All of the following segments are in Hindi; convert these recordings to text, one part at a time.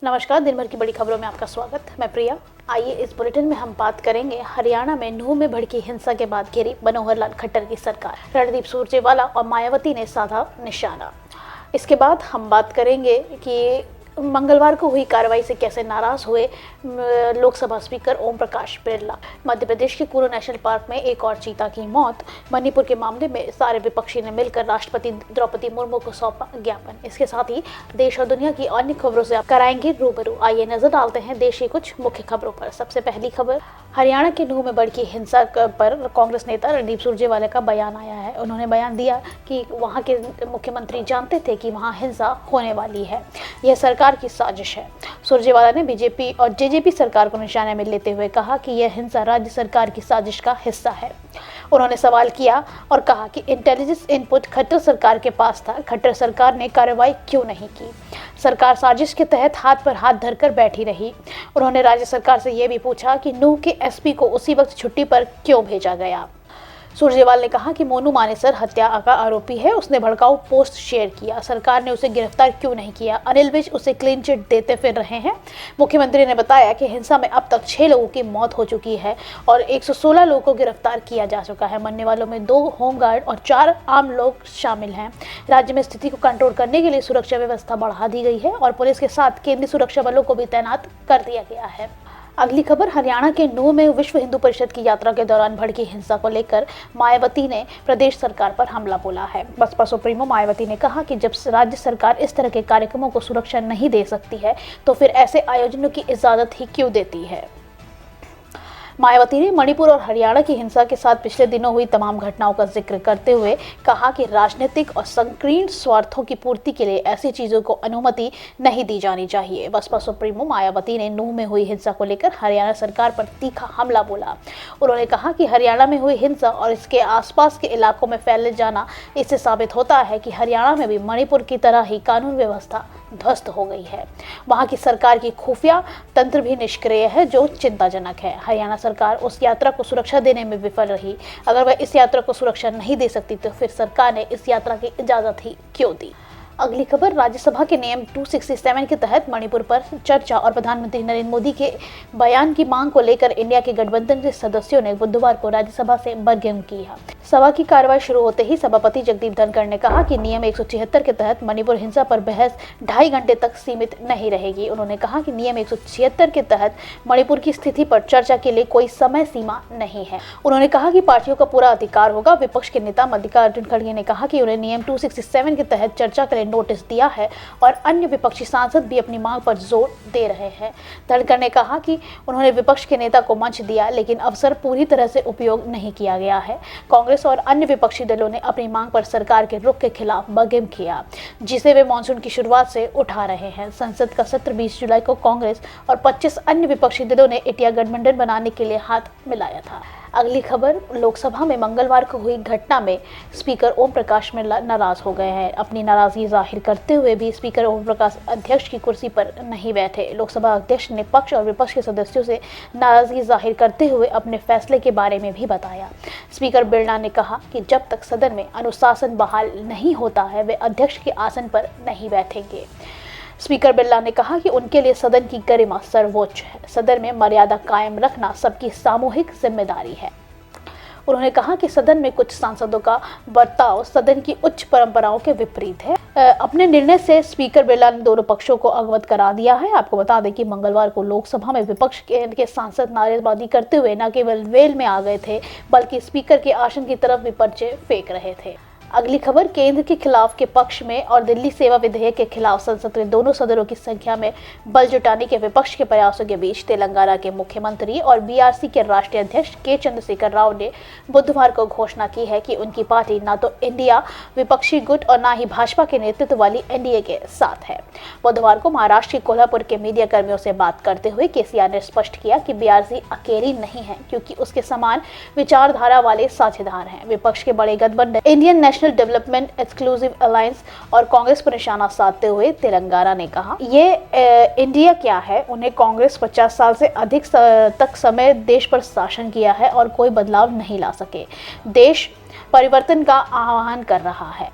नमस्कार, दिन भर की बड़ी खबरों में आपका स्वागत। मैं प्रिया। आइए इस बुलेटिन में हम बात करेंगे हरियाणा में नूंह में भड़की हिंसा के बाद घिरी मनोहर लाल खट्टर की सरकार। रणदीप सुरजेवाला और मायावती ने साधा निशाना। इसके बाद हम बात करेंगे कि मंगलवार को हुई कार्रवाई से कैसे नाराज हुए लोकसभा स्पीकर ओम प्रकाश बिरला। मध्य प्रदेश के कुरू नेशनल पार्क में एक और चीता की मौत। मणिपुर के मामले में सारे विपक्षी ने मिलकर राष्ट्रपति द्रौपदी मुर्मू को सौंपा ज्ञापन। इसके साथ ही देश और दुनिया की अन्य खबरों से आप कराएंगे रूबरू। आइए नजर डालते हैं देश की कुछ मुख्य खबरों पर। सबसे पहली खबर, हरियाणा के नूंह में भड़की हिंसा पर कांग्रेस नेता रणदीप सुरजेवाला का बयान आया है। उन्होंने बयान दिया कि वहां के मुख्यमंत्री जानते थे कि वहां हिंसा होने वाली है, यह सरकार की साजिश है। सुरजेवाला ने बीजेपी और जेजेपी सरकार को निशाने में लेते हुए कहा कि यह हिंसा राज्य सरकार की साजिश का हिस्सा है। उन्होंने सवाल किया और कहा कि इंटेलिजेंस इनपुट खट्टर सरकार के पास था, खट्टर सरकार ने कार्रवाई क्यों नहीं की? सरकार साजिश के तहत हाथ पर हाथ धरकर बैठी रही। उन्होंने राज्य सरकार से यह भी पूछा कि नूंह के एसपी को उसी वक्त छुट्टी पर क्यों भेजा गया। सुरजेवाला ने कहा कि मोनू मानेसर हत्या का आरोपी है, उसने भड़काऊ पोस्ट शेयर किया, सरकार ने उसे गिरफ्तार क्यों नहीं किया? अनिल विज उसे क्लीन चिट देते फिर रहे हैं। मुख्यमंत्री ने बताया कि हिंसा में अब तक 6 लोगों की मौत हो चुकी है और 116 लोगों को गिरफ्तार किया जा चुका है। मरने वालों में 2 होमगार्ड और 4 आम लोग शामिल हैं। राज्य में स्थिति को कंट्रोल करने के लिए सुरक्षा व्यवस्था बढ़ा दी गई है और पुलिस के साथ केंद्रीय सुरक्षा बलों को भी तैनात कर दिया गया है। अगली खबर, हरियाणा के नूंह में विश्व हिंदू परिषद की यात्रा के दौरान भड़की हिंसा को लेकर मायावती ने प्रदेश सरकार पर हमला बोला है। बसपा सुप्रीमो मायावती ने कहा कि जब राज्य सरकार इस तरह के कार्यक्रमों को सुरक्षा नहीं दे सकती है तो फिर ऐसे आयोजनों की इजाजत ही क्यों देती है। मायावती ने मणिपुर और हरियाणा की हिंसा के साथ पिछले दिनों हुई तमाम घटनाओं का जिक्र करते हुए कहा कि राजनीतिक और संकीर्ण स्वार्थों की पूर्ति के लिए ऐसी चीजों को अनुमति नहीं दी जानी चाहिए। बसपा सुप्रीमो मायावती ने नूंह में हुई हिंसा को लेकर हरियाणा सरकार पर तीखा हमला बोला। उन्होंने कहा कि हरियाणा में हुई हिंसा और इसके आसपास के इलाकों में फैले जाना इससे साबित होता है कि हरियाणा में भी मणिपुर की तरह ही कानून व्यवस्था ध्वस्त हो गई है। वहां की सरकार की खुफिया तंत्र भी निष्क्रिय है, जो चिंताजनक है। हरियाणा सरकार उस यात्रा को सुरक्षा देने में विफल रही। अगर वह इस यात्रा को सुरक्षा नहीं दे सकती तो फिर सरकार ने इस यात्रा की इजाजत ही क्यों दी। अगली खबर, राज्यसभा के नियम 267 के तहत मणिपुर पर चर्चा और प्रधानमंत्री नरेंद्र मोदी के बयान की मांग को लेकर इंडिया के गठबंधन के सदस्यों ने बुधवार को राज्यसभा से बरगेम किया। सभा की कार्रवाई शुरू होते ही सभापति जगदीप धनखड़ ने कहा कि नियम 176 के तहत मणिपुर हिंसा पर बहस 2.5 घंटे तक सीमित नहीं रहेगी। उन्होंने कहा कि नियम 176 के तहत मणिपुर की स्थिति पर चर्चा के लिए कोई समय सीमा नहीं है। उन्होंने कहा कि पार्टियों का पूरा अधिकार होगा। विपक्ष के नेता मल्लिकार्जुन खड़गे ने कहा कि उन्हें नियम 267 के तहत चर्चा के लिए नोटिस दिया है और अन्य विपक्षी सांसद भी अपनी मांग पर जोर दे रहे हैं। धनखड़ ने कहा कि उन्होंने विपक्ष के नेता को मंच दिया, लेकिन अवसर पूरी तरह से उपयोग नहीं किया गया है। कांग्रेस और अन्य विपक्षी दलों ने अपनी मांग पर सरकार के रुख के खिलाफ बरगेम किया, जिसे वे मानसून की शुरुआत से उठा रहे हैं। संसद का सत्र 20 जुलाई को कांग्रेस और 25 अन्य विपक्षी दलों ने इंडिया गठबंधन बनाने के लिए हाथ मिलाया था। अगली खबर, लोकसभा में मंगलवार को हुई घटना में स्पीकर ओम प्रकाश बिरला नाराज हो गए हैं। अपनी नाराजगी जाहिर करते हुए भी स्पीकर ओम प्रकाश अध्यक्ष की कुर्सी पर नहीं बैठे। लोकसभा अध्यक्ष ने पक्ष और विपक्ष के सदस्यों से नाराजगी जाहिर करते हुए अपने फैसले के बारे में भी बताया। स्पीकर बिरला ने कहा कि जब तक सदन में अनुशासन बहाल नहीं होता है वे अध्यक्ष के आसन पर नहीं बैठेंगे। स्पीकर बिरला ने कहा कि उनके लिए सदन की गरिमा सर्वोच्च है। सदन में मर्यादा कायम रखना सबकी सामूहिक जिम्मेदारी है। उन्होंने कहा कि सदन में कुछ सांसदों का बर्ताव सदन की उच्च परंपराओं के विपरीत है। अपने निर्णय से स्पीकर बिरला ने दोनों पक्षों को अवगत करा दिया है। आपको बता दें कि मंगलवार को लोकसभा में विपक्ष के सांसद नारेबाजी करते हुए न केवल वेल में आ गए थे, बल्कि स्पीकर के आसन की तरफ भी पर्चे फेंक रहे थे। अगली खबर, केंद्र के खिलाफ के पक्ष में और दिल्ली सेवा विधेयक के खिलाफ संसद के दोनों सदनों की संख्या में बल जुटाने के विपक्ष के प्रयासों के बीच तेलंगाना के मुख्यमंत्री और बीआरसी के राष्ट्रीय अध्यक्ष के चंद्रशेखर राव ने बुधवार को घोषणा की है कि उनकी पार्टी न तो इंडिया विपक्षी गुट और न ही भाजपा के नेतृत्व वाली एनडीए के साथ है। बुधवार को महाराष्ट्र के कोल्हापुर के मीडिया कर्मियों से बात करते हुए केसीआर ने स्पष्ट किया कि बीआरसी अकेली नहीं है, क्योंकि उसके समान विचारधारा वाले साझेदार हैं। विपक्ष के बड़े गठबंधन Indian national development exclusive alliance और कांग्रेस पर निशाना साधते हुए तेलंगाना ने कहा, ये इंडिया क्या है? उन्हें कांग्रेस 50 साल से अधिक तक समय देश पर शासन किया है और कोई बदलाव नहीं ला सके। देश परिवर्तन का आह्वान कर रहा है।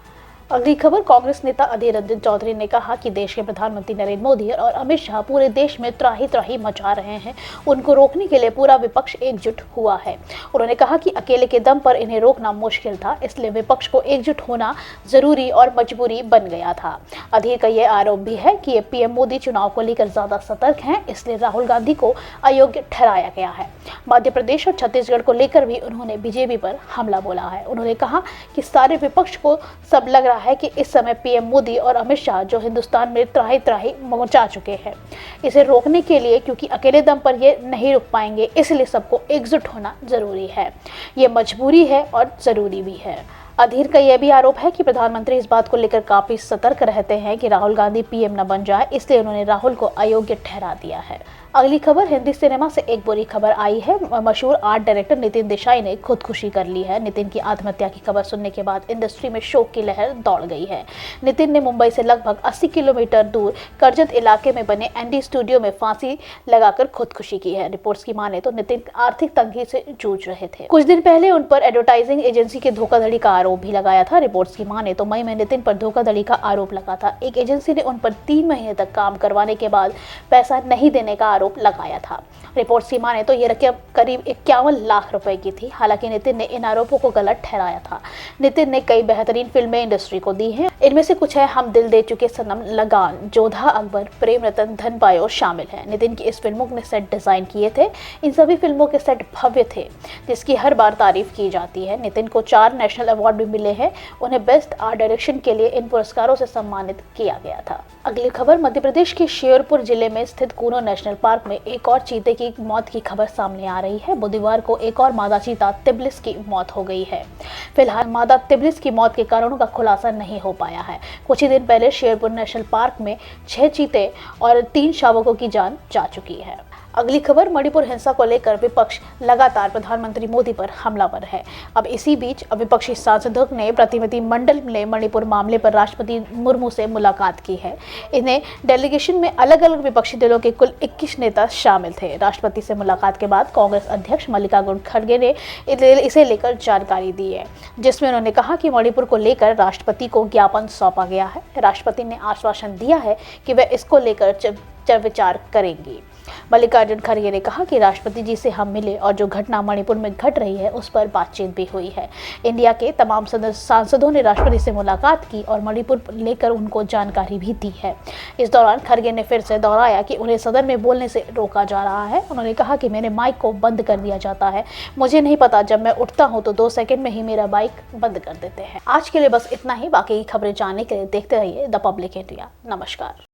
अगली खबर, कांग्रेस नेता अधीर रंजन चौधरी ने कहा कि देश के प्रधानमंत्री नरेंद्र मोदी और अमित शाह पूरे देश में त्राही त्राही मचा रहे हैं। उनको रोकने के लिए पूरा विपक्ष एकजुट हुआ है। उन्होंने कहा कि अकेले के दम पर इन्हें रोकना मुश्किल था, इसलिए विपक्ष को एकजुट होना जरूरी और मजबूरी बन गया था। अधीर का यह आरोप भी है कि पीएम मोदी चुनाव को लेकर ज्यादा सतर्क हैं, इसलिए राहुल गांधी को अयोग्य ठहराया गया है। मध्य प्रदेश और छत्तीसगढ़ को लेकर भी उन्होंने बीजेपी पर हमला बोला है। उन्होंने कहा कि सारे विपक्ष को सब लग रहा है कि इस समय पीएम मोदी और अमित शाह जो हिंदुस्तान में त्राही त्राही मचा चुके हैं, इसे रोकने के लिए, क्योंकि अकेले दम पर ये नहीं रुक पाएंगे, इसलिए सबको एकजुट होना जरूरी है। ये मजबूरी है और जरूरी भी है। अधीर का यह भी आरोप है कि प्रधानमंत्री इस बात को लेकर काफी सतर्क रहते हैं कि राहुल गांधी पीएम न बन जाए, इसलिए उन्होंने राहुल को अयोग्य ठहरा दिया है। अगली खबर, हिंदी सिनेमा से एक बुरी खबर आई है। मशहूर आर्ट डायरेक्टर नितिन देसाई ने खुदकुशी कर ली है। नितिन की आत्महत्या की खबर सुनने के बाद इंडस्ट्री में शोक की लहर दौड़ गई है। नितिन ने मुंबई से लगभग 80 किलोमीटर दूर करजत इलाके में बने एनडी स्टूडियो में फांसी लगाकर खुदकुशी की है। रिपोर्ट्स की माने तो नितिन आर्थिक तंगी से जूझ रहे थे। कुछ दिन पहले उन पर एडवर्टाइजिंग एजेंसी के धोखाधड़ी का आरोप भी लगाया था। रिपोर्ट्स की माने तो मई में नितिन पर धोखाधड़ी का आरोप लगा था। एक एजेंसी ने उन पर 3 महीने तक काम करवाने के बाद पैसा नहीं देने का आरोप लगाया था। रिपोर्ट्स की माने तो ये रकम करीब 51 लाख रुपए की थी। हालांकि नितिन ने इन आरोपों को गलत ठहराया था। नितिन ने कई बेहतरीन फिल्में इंडस्ट्री को दी हैं। इनमें से कुछ है हम दिल दे चुके सनम, लगान, जोधा अकबर, प्रेम रतन धन पायो शामिल है। नितिन की इस फिल्मों ने सेट डिजाइन किए थे। इन सभी फिल्मों के सेट भव्य थे, जिसकी हर बार तारीफ की जाती है। नितिन को 4 नेशनल अवार्ड भी मिले हैं। उन्हें बेस्ट आर्ट डायरेक्शन के लिए इन पुरस्कारों से सम्मानित किया गया था। अगली खबर, मध्य प्रदेश के शेरपुर जिले में स्थित कूनो नेशनल पार्क में एक और चीते की मौत की खबर सामने आ रही है। बुधवार को एक और मादा चीता तिब्लिस की मौत हो गई है। फिलहाल मादा तिब्लिस की मौत के कारणों का खुलासा नहीं हो पाया है। कुछ ही दिन पहले शेरपुर नेशनल पार्क में 6 चीते और 3 शावकों की जान जा चुकी है। अगली खबर, मणिपुर हिंसा को लेकर विपक्ष लगातार प्रधानमंत्री मोदी पर हमलावर है। अब इसी बीच विपक्षी सांसदों ने प्रतिनिधि मंडल ने मणिपुर मामले पर राष्ट्रपति मुर्मू से मुलाकात की है। इन्हें डेलीगेशन में अलग अलग विपक्षी दलों के कुल 21 नेता शामिल थे। राष्ट्रपति से मुलाकात के बाद कांग्रेस अध्यक्ष मल्लिकार्जुन खड़गे ने इसे लेकर जानकारी दी है, जिसमें उन्होंने कहा कि मणिपुर को लेकर राष्ट्रपति को ज्ञापन सौंपा गया है। राष्ट्रपति ने आश्वासन दिया है कि वे इसको लेकर विचार करेंगी। मल्लिकार्जुन खड़गे ने कहा कि राष्ट्रपति जी से हम मिले और जो घटना मणिपुर में घट रही है उस पर बातचीत भी हुई है। इंडिया के तमाम सांसदों ने राष्ट्रपति से मुलाकात की और मणिपुर लेकर उनको जानकारी भी दी है। इस दौरान खड़गे ने फिर से दोहराया कि उन्हें सदन में बोलने से रोका जा रहा है। उन्होंने कहा कि मेरे माइक को बंद कर दिया जाता है। मुझे नहीं पता, जब मैं उठता हूँ तो 2 सेकंड में ही मेरा माइक बंद कर देते हैं। आज के लिए बस इतना ही। बाकी की खबरें जानने के लिए देखते रहिए द पब्लिक इंडिया। नमस्कार।